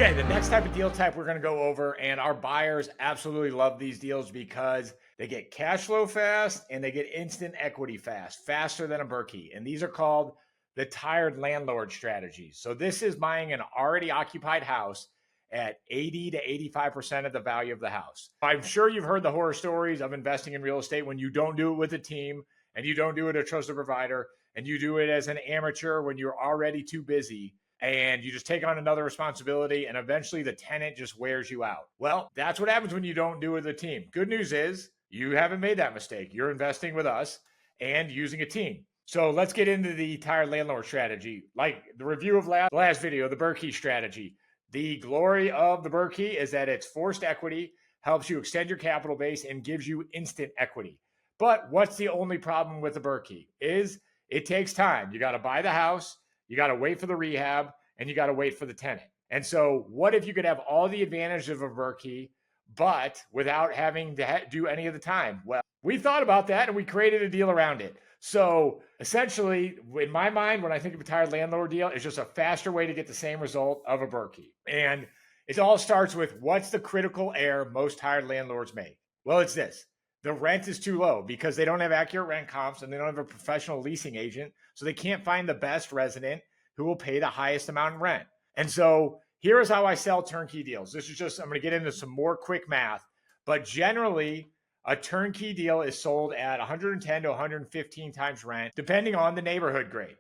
Okay, the next type of deal type we're going to go over, and our buyers absolutely love these deals because they get cash flow fast and they get instant equity fast, faster than a Berkey. And these are called the tired landlord strategies. So this is buying an already occupied house at 80 to 85% of the value of the house. I'm sure you've heard the horror stories of investing in real estate when you don't do it with a team and you don't do it a trusted provider and you do it as an amateur when you're already too busy. And you just take on another responsibility and eventually the tenant just wears you out. Well, that's what happens when you don't do it with a team. Good news is you haven't made that mistake. You're investing with us and using a team. So let's get into the tired landlord strategy. Like the review of last video, the Berkey strategy. The glory of the Berkey is that it's forced equity, helps you extend your capital base, and gives you instant equity. But what's the only problem with the Berkey is it takes time. You got to buy the house. You got to wait for the rehab and you got to wait for the tenant. And so what if you could have all the advantages of a Berkey, but without having to do any of the time? Well, we thought about that and we created a deal around it. So essentially, in my mind, when I think of a tired landlord deal, it's just a faster way to get the same result of a Berkey. And it all starts with what's the critical error most tired landlords make? Well, it's this. The rent is too low because they don't have accurate rent comps and they don't have a professional leasing agent. So they can't find the best resident who will pay the highest amount in rent. And so here is how I sell turnkey deals. This is just, I'm going to get into some more quick math, but generally a turnkey deal is sold at 110 to 115 times rent, depending on the neighborhood grade.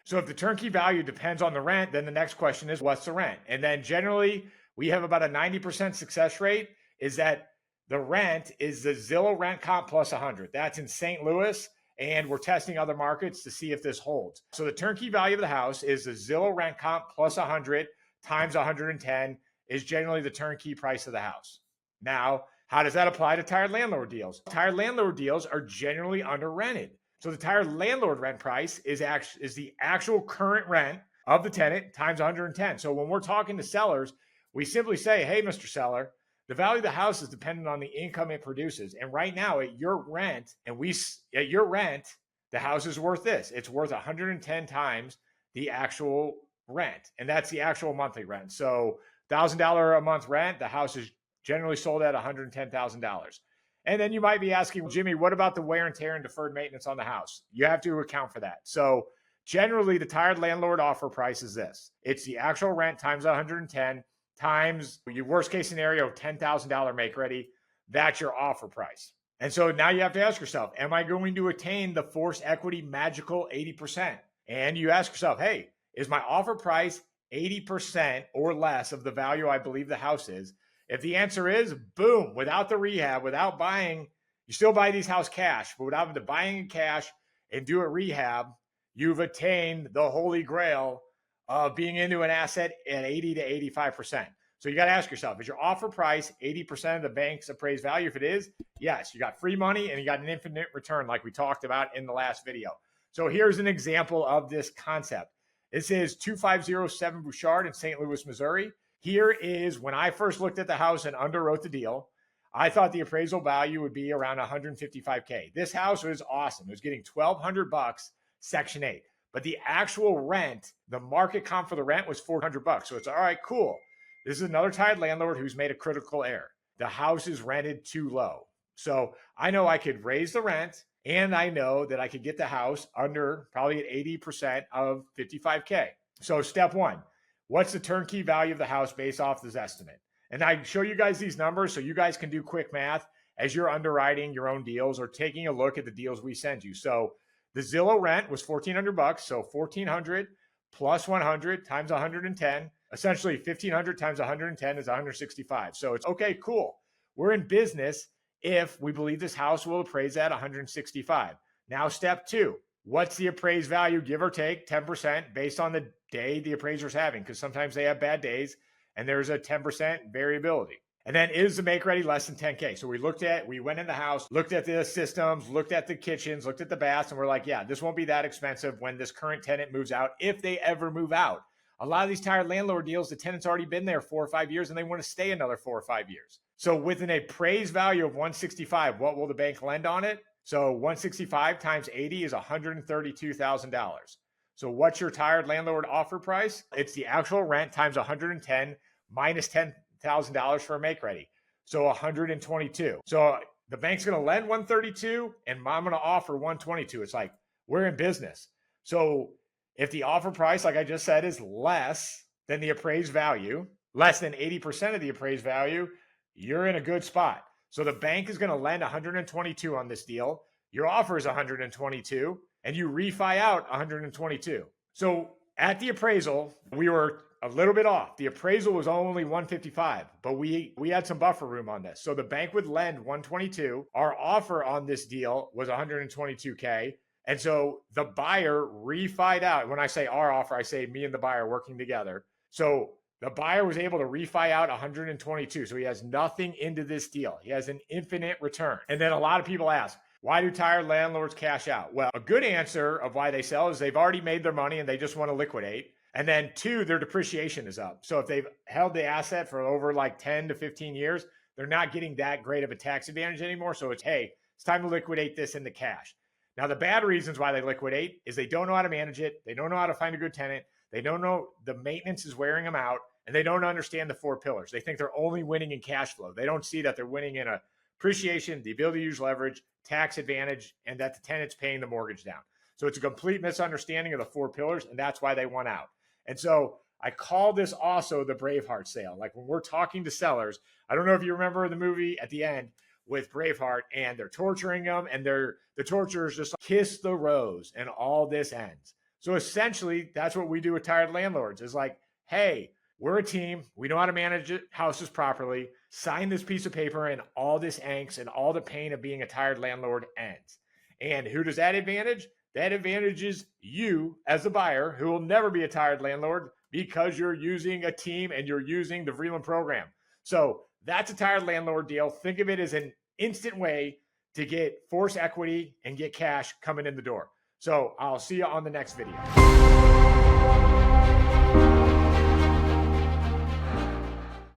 So if the turnkey value depends on the rent, then the next question is what's the rent? And then generally we have about a 90% success rate is that the rent is the Zillow rent comp plus 100. That's in St. Louis, and we're testing other markets to see if this holds. So the turnkey value of the house is the Zillow rent comp plus 100 times 110 is generally the turnkey price of the house. Now, how does that apply to tired landlord deals? Tired landlord deals are generally under rented. So the tired landlord rent price is the actual current rent of the tenant times 110. So when we're talking to sellers, we simply say, hey, Mr. Seller, the value of the house is dependent on the income it produces. And right now at your rent, the house is worth this. It's worth 110 times the actual rent. And that's the actual monthly rent. So $1,000 a month rent, the house is generally sold at $110,000. And then you might be asking, well, Jimmy, what about the wear and tear and deferred maintenance on the house? You have to account for that. So generally the tired landlord offer price is this. It's the actual rent times 110 times your worst case scenario, $10,000 make ready. That's your offer price. And so now you have to ask yourself, am I going to attain the forced equity magical 80%? And you ask yourself, hey, is my offer price 80% or less of the value I believe the house is? If the answer is boom, without the rehab, without buying, you still buy these house cash, but without the buying in cash and do a rehab, you've attained the holy grail of being into an asset at 80 to 85%. So you got to ask yourself, is your offer price 80% of the bank's appraised value? If it is, yes, you got free money and you got an infinite return like we talked about in the last video. So here's an example of this concept. This is 2507 Bouchard in St. Louis, Missouri. Here is when I first looked at the house and underwrote the deal, I thought the appraisal value would be around 155K. This house was awesome. It was getting $1,200 Section 8. But the actual rent, the market comp for the rent was $400. So it's all right, cool. This is another tired landlord who's made a critical error. The house is rented too low. So I know I could raise the rent and I know that I could get the house under probably at 80% of 55K. So step one, what's the turnkey value of the house based off this estimate? And I show you guys these numbers so you guys can do quick math as you're underwriting your own deals or taking a look at the deals we send you. So the Zillow rent was $1,400. So 1,400 plus 100 times 110, essentially 1,500 times 110 is 165. So it's okay, cool. We're in business if we believe this house will appraise at 165. Now, step two, what's the appraised value, give or take 10% based on the day the appraiser's having? Because sometimes they have bad days and there's a 10% variability. And then is the make ready less than 10K? So we went in the house, looked at the systems, looked at the kitchens, looked at the baths, and we're like, yeah, this won't be that expensive when this current tenant moves out, if they ever move out. A lot of these tired landlord deals, the tenant's already been there 4 or 5 years and they want to stay another 4 or 5 years. So with an appraised value of 165, what will the bank lend on it? So 165 times 80 is $132,000. So what's your tired landlord offer price? It's the actual rent times 110 minus $10,000 for a make ready. So 122. So the bank's going to lend 132 and I'm going to offer 122. It's like, we're in business. So if the offer price, like I just said, is less than the appraised value, less than 80% of the appraised value, you're in a good spot. So the bank is going to lend 122 on this deal. Your offer is 122 and you refi out 122. So at the appraisal, we were a little bit off. The appraisal was only 155, but we had some buffer room on this. So the bank would lend 122. Our offer on this deal was 122K. And so the buyer refied out. When I say our offer, I say me and the buyer working together. So the buyer was able to refi out 122. So he has nothing into this deal. He has an infinite return. And then a lot of people ask, why do tired landlords cash out? Well, a good answer of why they sell is they've already made their money and they just want to liquidate. And then two, their depreciation is up. So if they've held the asset for over like 10 to 15 years, they're not getting that great of a tax advantage anymore. So it's, hey, it's time to liquidate this into cash. Now, the bad reasons why they liquidate is they don't know how to manage it. They don't know how to find a good tenant. They don't know the maintenance is wearing them out, and they don't understand the 4 pillars. They think they're only winning in cash flow. They don't see that they're winning in appreciation, the ability to use leverage, tax advantage, and that the tenant's paying the mortgage down. So it's a complete misunderstanding of the 4 pillars, and that's why they want out. And so I call this also the Braveheart sale. Like when we're talking to sellers, I don't know if you remember the movie at the end with Braveheart, and they're torturing them, and the torturers just kiss the rose, and all this ends. So essentially, that's what we do with tired landlords is like, hey, we're a team. We know how to manage houses properly. Sign this piece of paper, and all this angst and all the pain of being a tired landlord ends. And who does that advantage? That advantages you as the buyer, who will never be a tired landlord because you're using a team and you're using the Vreeland program. So that's a tired landlord deal. Think of it as an instant way to get force equity and get cash coming in the door. So I'll see you on the next video.